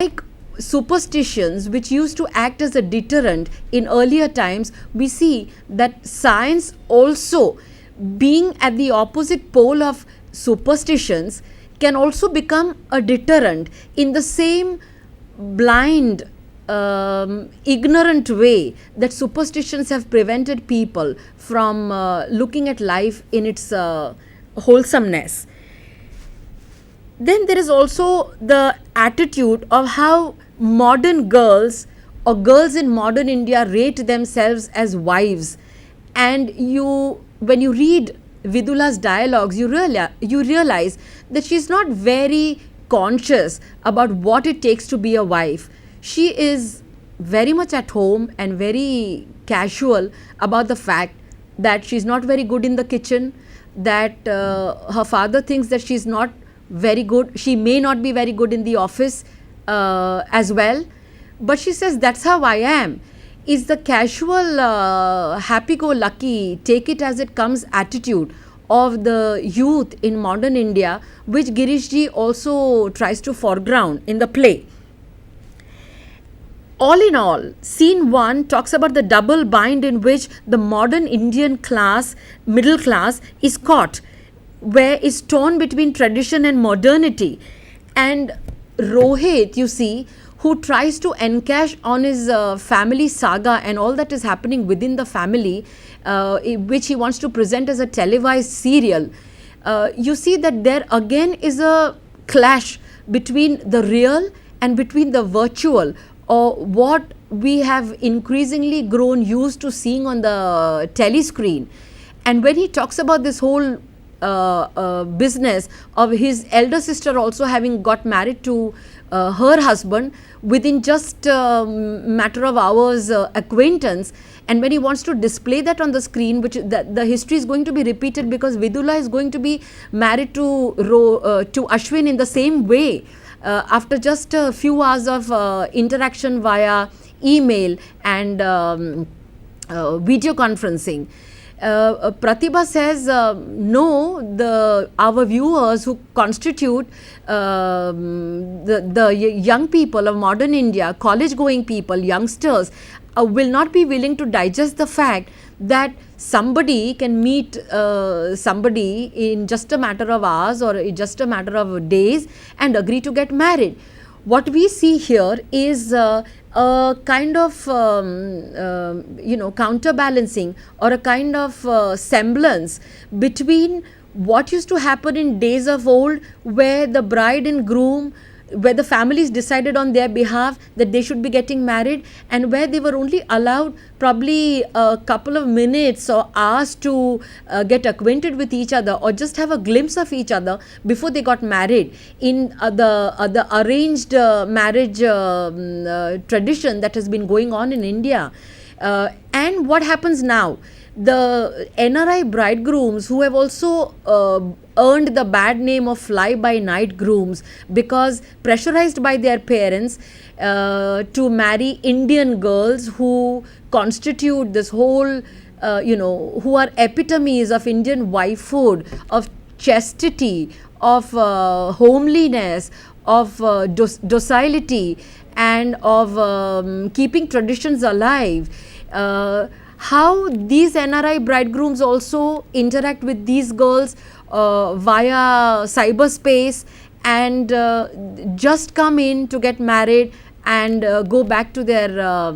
Like superstitions, which used to act as a deterrent in earlier times, we see that science also, being at the opposite pole of superstitions, can also become a deterrent in the same blind, ignorant way that superstitions have prevented people from looking at life in its wholesomeness. Then there is also the attitude of how modern girls or girls in modern India rate themselves as wives. And when you read Vidula's dialogues, you realize that she's not very conscious about what it takes to be a wife. She is very much at home and very casual about the fact that she's not very good in the kitchen, that her father thinks that she's not very good. She may not be very good in the office as well. But she says, that's how I am. Is the casual, happy go lucky, take it as it comes attitude of the youth in modern India, which Girishji also tries to foreground in the play. All in all, scene 1 talks about the double bind in which the modern Indian class, middle class, is caught, where is torn between tradition and modernity. And Rohit, you see, who tries to encash on his family saga and all that is happening within the family, which he wants to present as a televised serial. You see that there again is a clash between the real and between the virtual, or what we have increasingly grown used to seeing on the telescreen. And when he talks about this whole business of his elder sister also having got married to her husband within just a matter of hours acquaintance, and when he wants to display that on the screen, which the history is going to be repeated because Vidula is going to be married to Ashwin in the same way after just a few hours of interaction via email and video conferencing. Pratibha says, no, our viewers who constitute the young people of modern India, college going people, youngsters, will not be willing to digest the fact that somebody can meet somebody in just a matter of hours or just a matter of days and agree to get married. What we see here is a kind of counterbalancing or a kind of semblance between what used to happen in days of old, where the bride and groom, where the families decided on their behalf that they should be getting married, and where they were only allowed probably a couple of minutes or hours to get acquainted with each other or just have a glimpse of each other before they got married in the arranged marriage tradition that has been going on in India. And what happens now? The NRI bridegrooms, who have also earned the bad name of fly-by-night grooms because pressurized by their parents to marry Indian girls who constitute this whole, who are epitomes of Indian wifehood, of chastity, of homeliness, of docility, and of keeping traditions alive. How these NRI bridegrooms also interact with these girls via cyberspace and just come in to get married and go back to their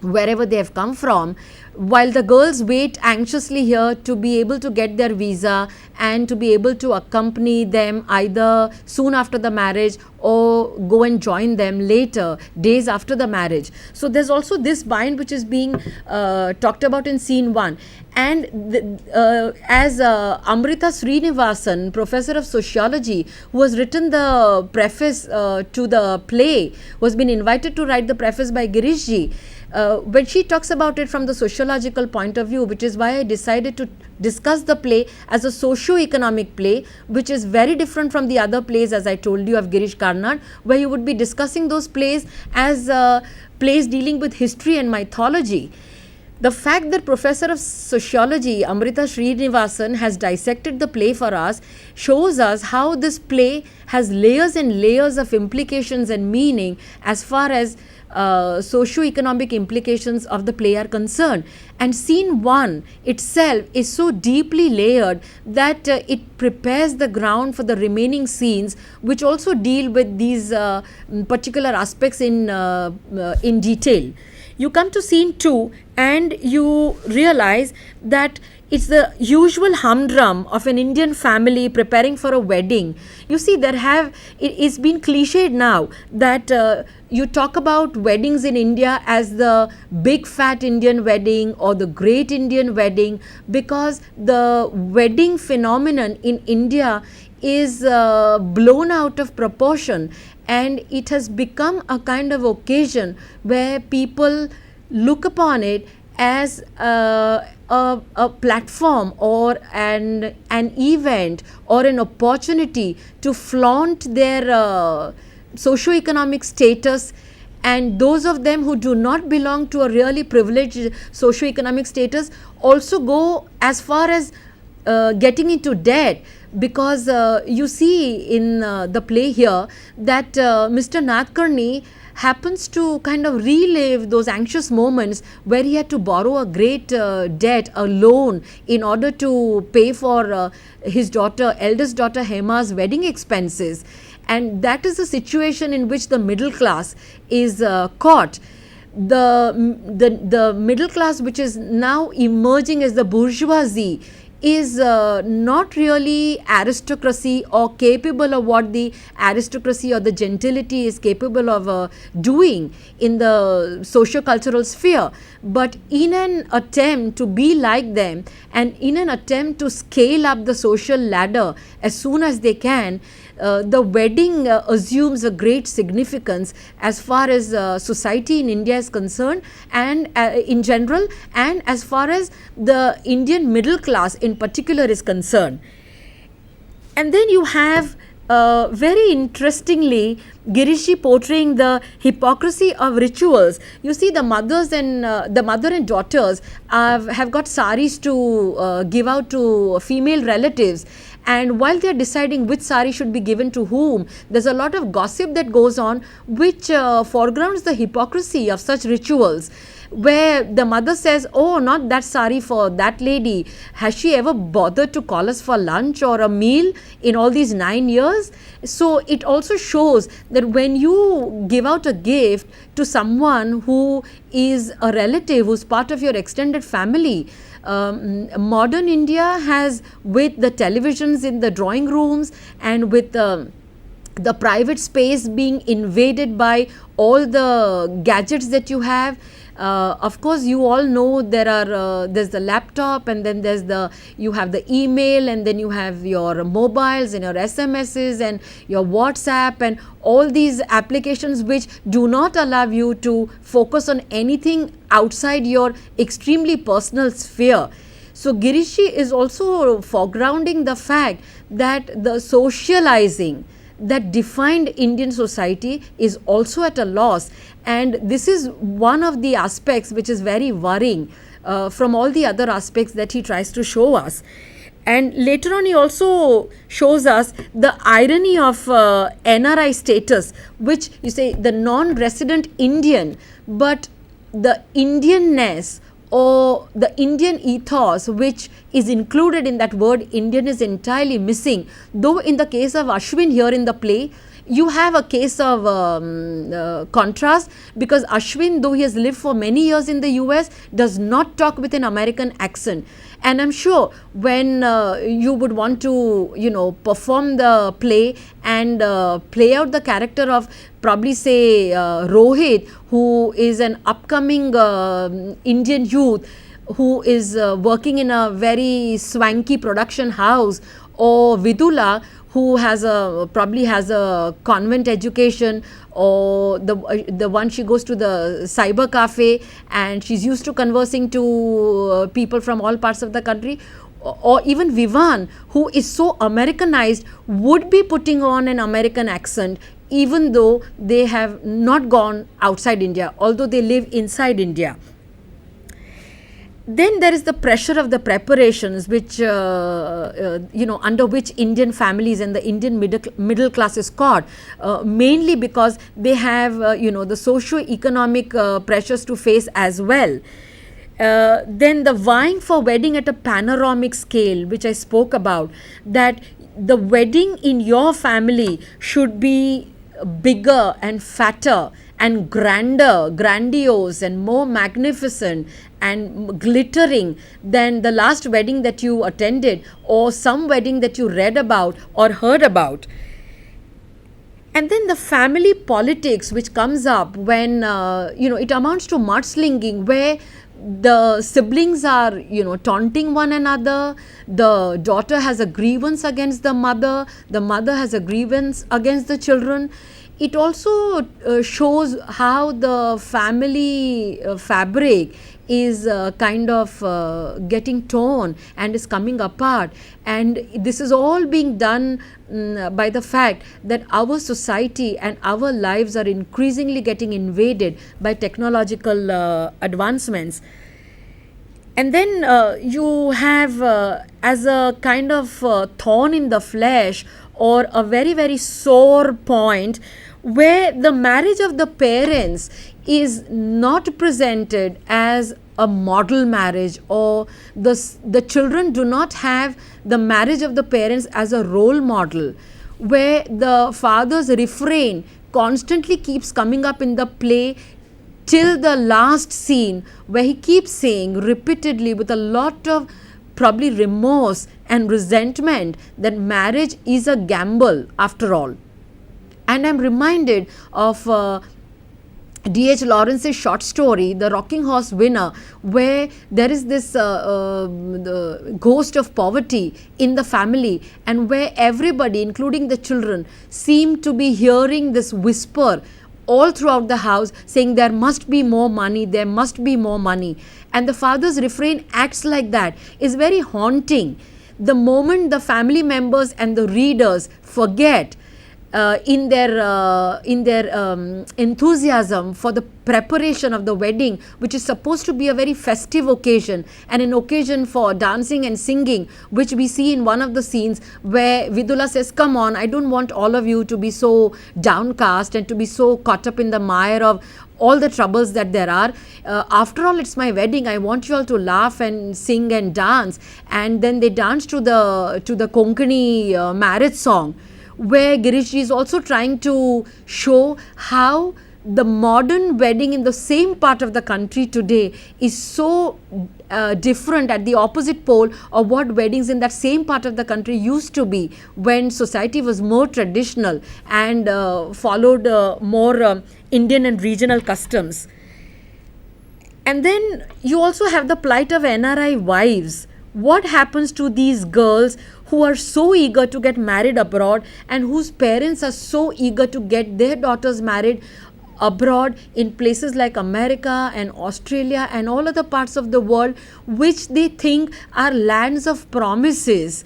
wherever they have come from, while the girls wait anxiously here to be able to get their visa and to be able to accompany them either soon after the marriage or go and join them later, days after the marriage. So there's also this bind which is being talked about in scene 1. And as Amrita Srinivasan, professor of sociology, who has written the preface to the play, who has been invited to write the preface by Girishji, when she talks about it from the sociological point of view, which is why I decided to discuss the play as a socio-economic play, which is very different from the other plays, as I told you, of Girish Karnad, where you would be discussing those plays as plays dealing with history and mythology. The fact that Professor of Sociology Amrita Srinivasan has dissected the play for us shows us how this play has layers and layers of implications and meaning as far as socio-economic implications of the play are concerned. And scene 1 itself is so deeply layered that it prepares the ground for the remaining scenes, which also deal with these particular aspects in detail. You come to scene 2 and you realize that it's the usual humdrum of an Indian family preparing for a wedding. You see, it's been cliched now that you talk about weddings in India as the big fat Indian wedding or the great Indian wedding, because the wedding phenomenon in India is blown out of proportion, and it has become a kind of occasion where people look upon it as a platform or an event or an opportunity to flaunt their socio-economic status. And those of them who do not belong to a really privileged socio-economic status also go as far as getting into debt, because you see in the play here that Mr. Nadkarni happens to kind of relive those anxious moments where he had to borrow a great debt, a loan, in order to pay for his eldest daughter Hema's wedding expenses. And that is the situation in which the middle class is caught. The middle class, which is now emerging as the bourgeoisie, is not really aristocracy or capable of what the aristocracy or the gentility is capable of doing in the socio-cultural sphere. But in an attempt to be like them and in an attempt to scale up the social ladder as soon as they can, the wedding assumes a great significance as far as society in India is concerned, and in general, and as far as the Indian middle class in particular is concerned. And then you have very interestingly Girishi portraying the hypocrisy of rituals. You see, the mothers and the mother and daughters have got saris to give out to female relatives, and while they are deciding which sari should be given to whom, there's a lot of gossip that goes on which foregrounds the hypocrisy of such rituals, where the mother says, oh, not that sari for that lady. Has she ever bothered to call us for lunch or a meal in all these 9 years? So it also shows that when you give out a gift to someone who is a relative, who's part of your extended family, modern India has, with the televisions in the drawing rooms and with the private space being invaded by all the gadgets that you have. Of course, you all know there's the laptop, and then you have the email, and then you have your mobiles and your SMSs and your WhatsApp and all these applications which do not allow you to focus on anything outside your extremely personal sphere. So Girishi is also foregrounding the fact that the socializing that defined Indian society is also at a loss, and this is one of the aspects which is very worrying from all the other aspects that he tries to show us. And later on he also shows us the irony of NRI status, which you say the non-resident Indian, but the Indianness or the Indian ethos which is included in that word Indian is entirely missing. Though in the case of Ashwin here in the play, you have a case of contrast, because Ashwin, though he has lived for many years in the US, does not talk with an American accent. And I'm sure when you would want to, perform the play and play out the character of probably say Rohit, who is an upcoming Indian youth who is working in a very swanky production house, or Vidula, who probably has a convent education, or the one she goes to the cyber cafe and she's used to conversing to people from all parts of the country, or even Vivan, who is so Americanized, would be putting on an American accent even though they have not gone outside India, although they live inside India. Then there is the pressure of the preparations, which under which Indian families and the Indian middle class is caught, mainly because they have the socio-economic pressures to face as well. Then the vying for wedding at a panoramic scale, which I spoke about, that the wedding in your family should be bigger and fatter and grander, grandiose and more magnificent and glittering than the last wedding that you attended or some wedding that you read about or heard about. And then the family politics which comes up when it amounts to mudslinging, where the siblings are taunting one another. The daughter has a grievance against the mother has a grievance against the children. It also shows how the family fabric is kind of getting torn and is coming apart, and this is all being done by the fact that our society and our lives are increasingly getting invaded by technological advancements. And then you have as a kind of thorn in the flesh or a very very sore point, where the marriage of the parents is not presented as a model marriage, or the children do not have the marriage of the parents as a role model, where the father's refrain constantly keeps coming up in the play till the last scene, where he keeps saying repeatedly with a lot of probably remorse and resentment that marriage is a gamble after all. And I'm reminded of D.H. Lawrence's short story, The Rocking Horse Winner, where there is this the ghost of poverty in the family, and where everybody, including the children, seem to be hearing this whisper all throughout the house saying there must be more money, there must be more money. And the father's refrain acts like that, is very haunting. The moment the family members and the readers forget in their enthusiasm for the preparation of the wedding, which is supposed to be a very festive occasion and an occasion for dancing and singing, which we see in one of the scenes where Vidula says, come on, I don't want all of you to be so downcast and to be so caught up in the mire of all the troubles that there are. After all, it's my wedding. I want you all to laugh and sing and dance. And then they dance to the Konkani marriage song, where Girishji is also trying to show how the modern wedding in the same part of the country today is so different at the opposite pole of what weddings in that same part of the country used to be when society was more traditional and followed more Indian and regional customs. And then you also have the plight of NRI wives. What happens to these girls who are so eager to get married abroad and whose parents are so eager to get their daughters married abroad in places like America and Australia and all other parts of the world, which they think are lands of promises?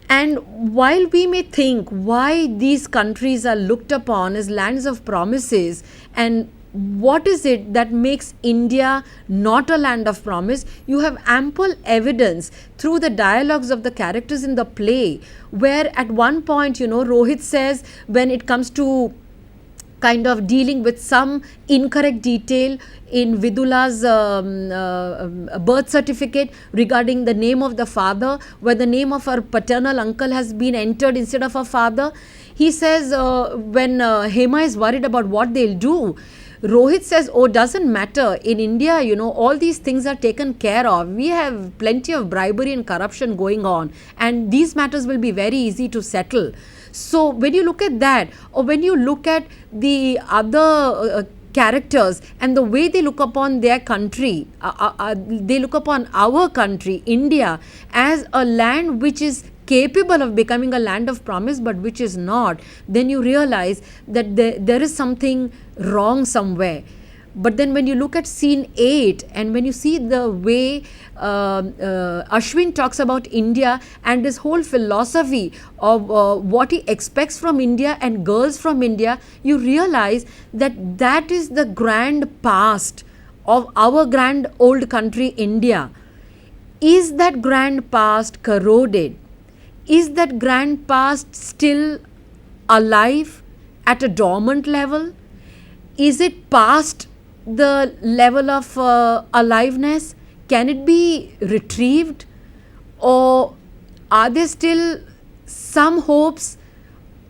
And while we may think why these countries are looked upon as lands of promises, and what is it that makes India not a land of promise, you have ample evidence through the dialogues of the characters in the play, where at one point, Rohit says, when it comes to kind of dealing with some incorrect detail in Vidula's birth certificate regarding the name of the father, where the name of her paternal uncle has been entered instead of her father. He says when Hema is worried about what they'll do, Rohit says, oh, doesn't matter. In India, all these things are taken care of. We have plenty of bribery and corruption going on, and these matters will be very easy to settle. So when you look at that, or when you look at the other characters and the way they look upon their country, they look upon our country, India, as a land which is capable of becoming a land of promise but which is not, then you realize that there is something wrong somewhere. But then when you look at scene 8 and when you see the way Ashwin talks about India and his whole philosophy of what he expects from India and girls from India, you realize that that is the grand past of our grand old country India, is that grand past corroded? Is that grand past still alive at a dormant level? Is it past the level of aliveness? Can it be retrieved? Or are there still some hopes,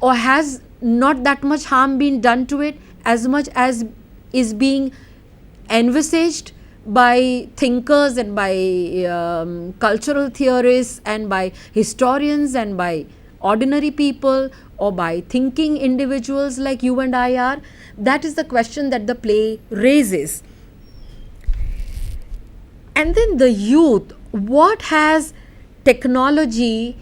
or has not that much harm been done to it as much as is being envisaged by thinkers and by cultural theorists and by historians and by ordinary people or by thinking individuals like you and I are? That is the question that the play raises. And then the youth, what has technology,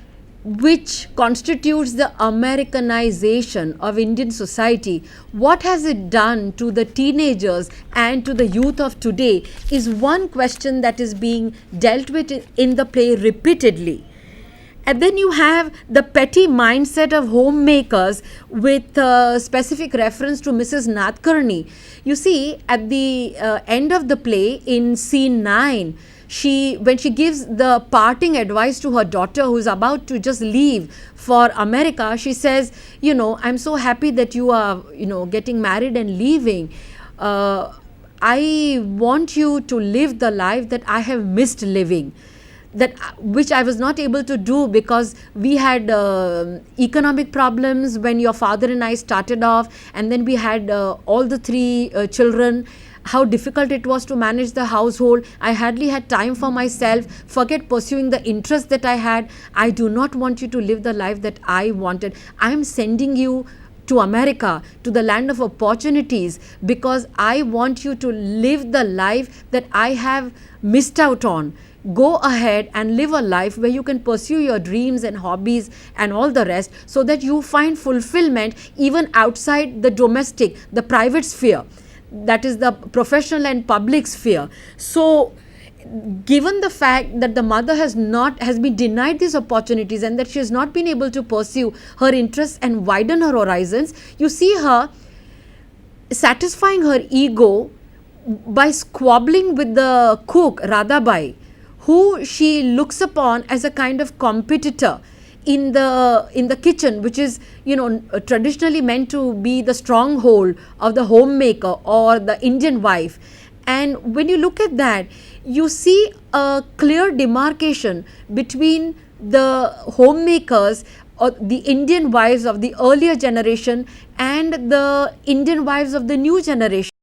which constitutes the Americanization of Indian society, what has it done to the teenagers and to the youth of today, is one question that is being dealt with in the play repeatedly. And then you have the petty mindset of homemakers with specific reference to Mrs. Nadkarni. You see, at the end of the play, in scene 9, when she gives the parting advice to her daughter who is about to just leave for America, she says, I'm so happy that you are, getting married and leaving. I want you to live the life that I have missed living, which I was not able to do because we had economic problems when your father and I started off, and then we had all the 3 children. How difficult it was to manage the household. I hardly had time for myself. Forget pursuing the interest that I had. I do not want you to live the life that I wanted. I am sending you to America, to the land of opportunities, because I want you to live the life that I have missed out on. Go ahead and live a life where you can pursue your dreams and hobbies and all the rest, so that you find fulfillment even outside the domestic, the private sphere, that is the professional and public sphere. So given the fact that the mother has been denied these opportunities and that she has not been able to pursue her interests and widen her horizons, you see her satisfying her ego by squabbling with the cook Radhabai, who she looks upon as a kind of competitor in the kitchen, which is traditionally meant to be the stronghold of the homemaker or the Indian wife. And when you look at that, you see a clear demarcation between the homemakers or the Indian wives of the earlier generation and the Indian wives of the new generation.